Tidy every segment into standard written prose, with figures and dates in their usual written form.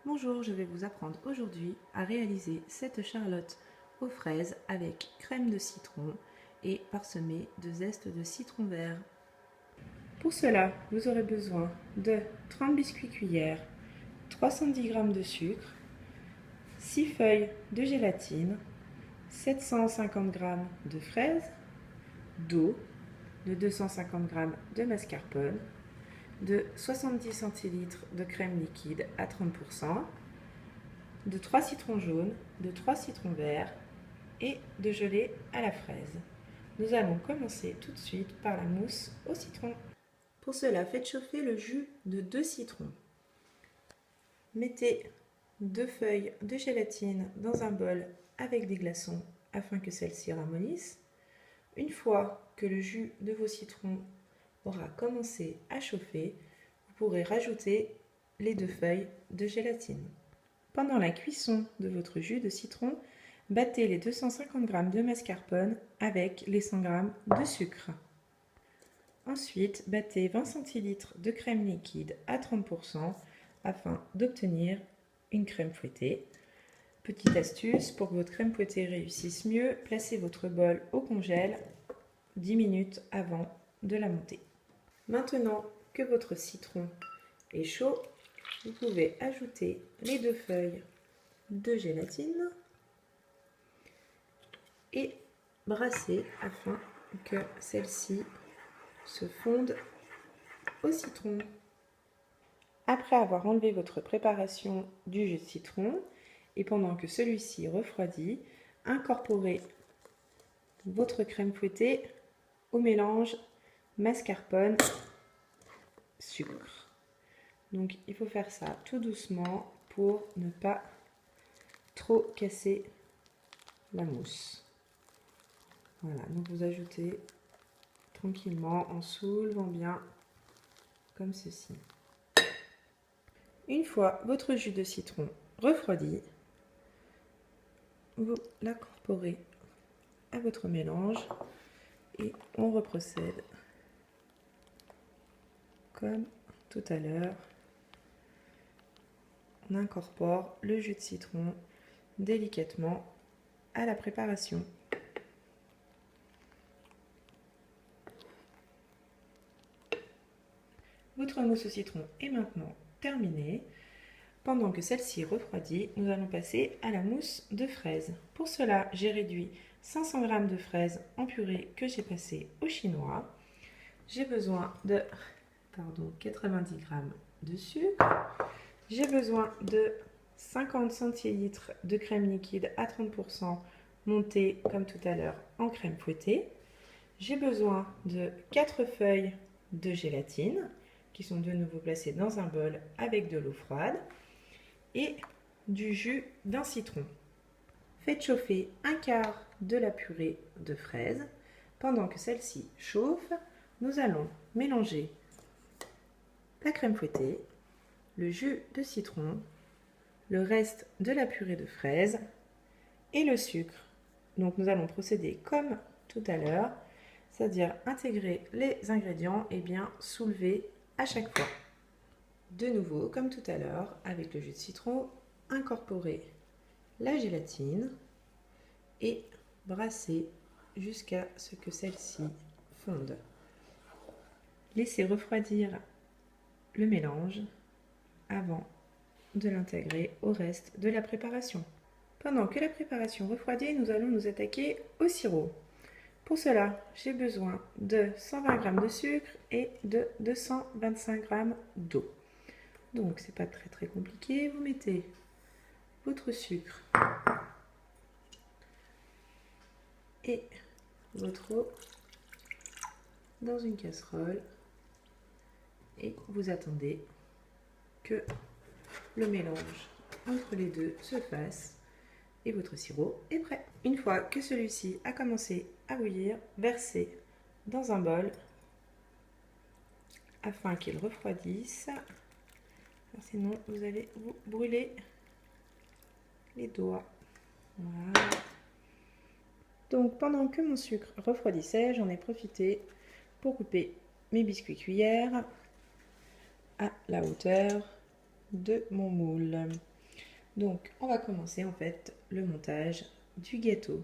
Bonjour, je vais vous apprendre aujourd'hui à réaliser cette charlotte aux fraises avec crème de citron et parsemée de zeste de citron vert. Pour cela, vous aurez besoin de 30 biscuits cuillères, 310 g de sucre, 6 feuilles de gélatine, 750 g de fraises, d'eau, de 250 g de mascarpone, de 70 centilitres de crème liquide à 30%, de 3 citrons jaunes, de 3 citrons verts et de gelée à la fraise. Nous allons commencer tout de suite par la mousse au citron. Pour cela, faites chauffer le jus de 2 citrons. Mettez 2 feuilles de gélatine dans un bol avec des glaçons afin que celles-ci ramollissent. Une fois que le jus de vos citrons aura commencé à chauffer, vous pourrez rajouter les 2 feuilles de gélatine. Pendant la cuisson de votre jus de citron, battez les 250 g de mascarpone avec les 100 g de sucre. Ensuite, battez 20 centilitres de crème liquide à 30% afin d'obtenir une crème fouettée. Petite astuce, pour que votre crème fouettée réussisse mieux, placez votre bol au congèle 10 minutes avant de la monter. Maintenant que votre citron est chaud, vous pouvez ajouter les 2 feuilles de gélatine et brasser afin que celle-ci se fonde au citron. Après avoir enlevé votre préparation du jus de citron et pendant que celui-ci refroidit, incorporez votre crème fouettée au mélange mascarpone sucre. Donc il faut faire ça tout doucement pour ne pas trop casser la mousse. Voilà, donc vous ajoutez tranquillement en soulevant bien comme ceci. Une fois votre jus de citron refroidi, vous l'incorporez à votre mélange et on reprocède comme tout à l'heure. On incorpore le jus de citron délicatement à la préparation. Votre mousse au citron est maintenant terminée. Pendant que celle-ci refroidit, nous allons passer à la mousse de fraises. Pour cela, j'ai réduit 500 g de fraises en purée que j'ai passé au chinois. J'ai besoin de 90 g de sucre. J'ai besoin de 50 centilitres de crème liquide à 30% montée comme tout à l'heure en crème fouettée. J'ai besoin de 4 feuilles de gélatine qui sont de nouveau placées dans un bol avec de l'eau froide et du jus d'un citron. Faites chauffer un quart de la purée de fraises. Pendant que celle-ci chauffe, nous allons mélanger la crème fouettée, le jus de citron, le reste de la purée de fraises et le sucre. Donc nous allons procéder comme tout à l'heure, c'est-à-dire intégrer les ingrédients et bien soulever à chaque fois. De nouveau, comme tout à l'heure, avec le jus de citron, incorporer la gélatine et brasser jusqu'à ce que celle-ci fonde. Laissez refroidir le mélange avant de l'intégrer au reste de la préparation. Pendant que la préparation refroidit, nous allons nous attaquer au sirop. Pour cela, j'ai besoin de 120 g de sucre et de 225 g d'eau. Donc, c'est pas très compliqué. Vous mettez votre sucre et votre eau dans une casserole et vous attendez que le mélange entre les deux se fasse et votre sirop est prêt. Une fois que celui-ci a commencé à bouillir, versez dans un bol afin qu'il refroidisse. Sinon, vous allez vous brûler les doigts. Voilà. Donc, pendant que mon sucre refroidissait, j'en ai profité pour couper mes biscuits cuillères à la hauteur de mon moule. Donc, on va commencer en fait le montage du gâteau.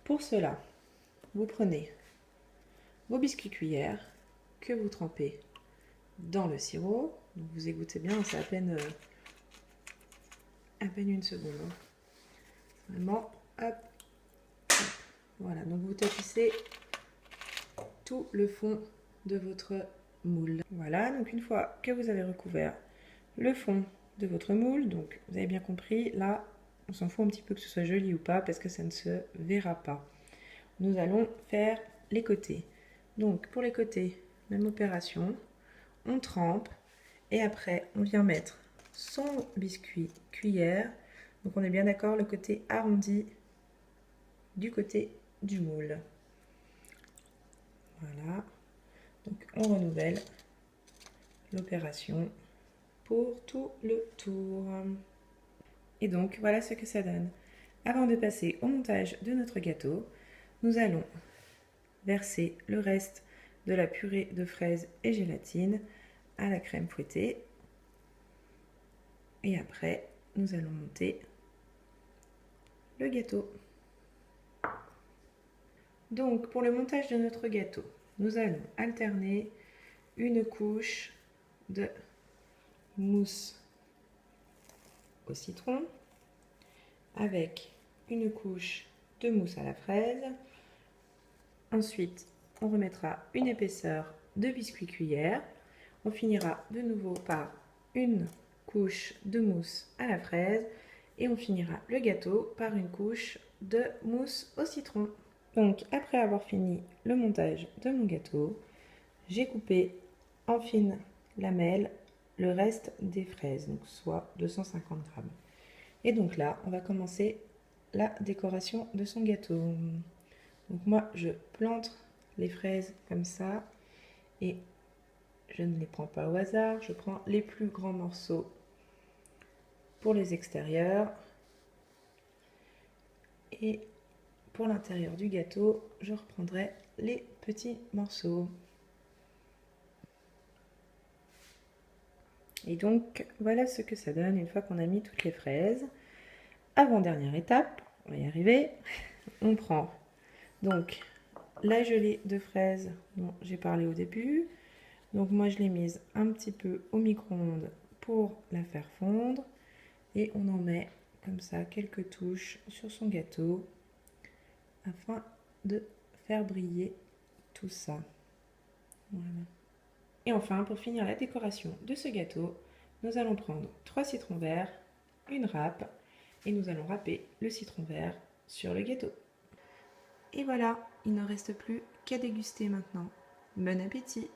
Pour cela, vous prenez vos biscuits cuillères que vous trempez dans le sirop. Donc, vous égouttez bien, c'est à peine une seconde. Hein. Vraiment, hop, hop. Voilà, donc vous tapissez tout le fond de votre moule. Voilà, donc une fois que vous avez recouvert le fond de votre moule, donc vous avez bien compris, là, on s'en fout un petit peu que ce soit joli ou pas parce que ça ne se verra pas. Nous allons faire les côtés. Donc pour les côtés, même opération, on trempe et après on vient mettre son biscuit cuillère. Donc on est bien d'accord, le côté arrondi du côté du moule. Voilà. Donc on renouvelle l'opération pour tout le tour. Et donc voilà ce que ça donne. Avant de passer au montage de notre gâteau, nous allons verser le reste de la purée de fraises et gélatine à la crème fouettée. Et après, nous allons monter le gâteau. Donc pour le montage de notre gâteau, nous allons alterner une couche de mousse au citron avec une couche de mousse à la fraise. Ensuite, on remettra une épaisseur de biscuit cuillère. On finira de nouveau par une couche de mousse à la fraise et on finira le gâteau par une couche de mousse au citron. Donc après avoir fini le montage de mon gâteau, j'ai coupé en fines lamelles le reste des fraises, donc soit 250 grammes. Et donc là, on va commencer la décoration de son gâteau. Donc moi, je plante les fraises comme ça et je ne les prends pas au hasard. Je prends les plus grands morceaux pour les extérieurs et pour l'intérieur du gâteau, je reprendrai les petits morceaux. Et donc, voilà ce que ça donne une fois qu'on a mis toutes les fraises. Avant-dernière étape, on va y arriver, on prend donc la gelée de fraises dont j'ai parlé au début. Donc moi je l'ai mise un petit peu au micro-ondes pour la faire fondre. Et on en met comme ça quelques touches sur son gâteau afin de faire briller tout ça. Voilà. Et enfin, pour finir la décoration de ce gâteau, nous allons prendre 3 citrons verts, une râpe, et nous allons râper le citron vert sur le gâteau. Et voilà, il ne reste plus qu'à déguster maintenant. Bon appétit!